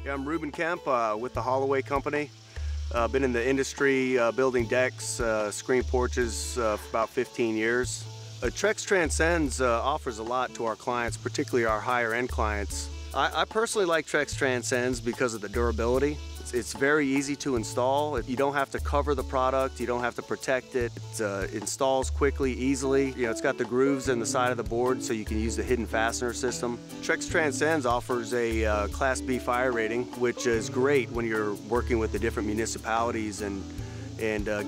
Yeah, I'm Ruben Kemp with the Holloway Company. Been in the industry building decks, screen porches for about 15 years. Trex Transcends offers a lot to our clients, particularly our higher end clients. I personally like Trex Transcends because of the durability. It's very easy to install. You don't have to cover the product, you don't have to protect it. It installs quickly, easily. You know, it's got the grooves in the side of the board so you can use the hidden fastener system. Trex Transcends offers a Class B fire rating, which is great when you're working with the different municipalities and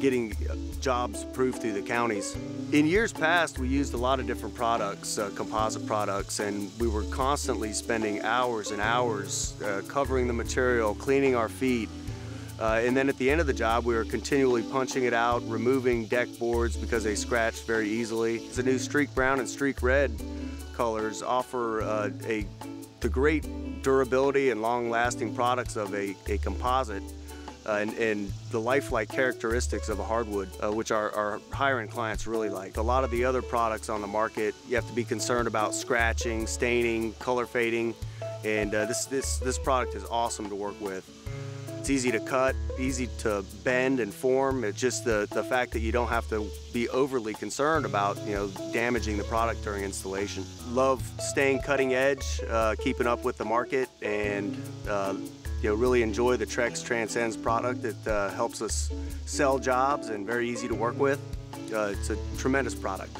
getting jobs approved through the counties. In years past, we used a lot of different products, composite products, and we were constantly spending hours and hours covering the material, cleaning our feet. And then at the end of the job, we were continually punching it out, removing deck boards because they scratched very easily. The new Streak Brown and Streak Red colors offer the great durability and long-lasting products of a composite. And the lifelike characteristics of a hardwood, which our higher-end clients really like. A lot of the other products on the market, you have to be concerned about scratching, staining, color fading, and this product is awesome to work with. It's easy to cut, easy to bend and form. It's just the fact that you don't have to be overly concerned about damaging the product during installation. Love staying cutting edge, keeping up with the market, and really enjoy the Trex Transcends product. It helps us sell jobs and very easy to work with. It's a tremendous product.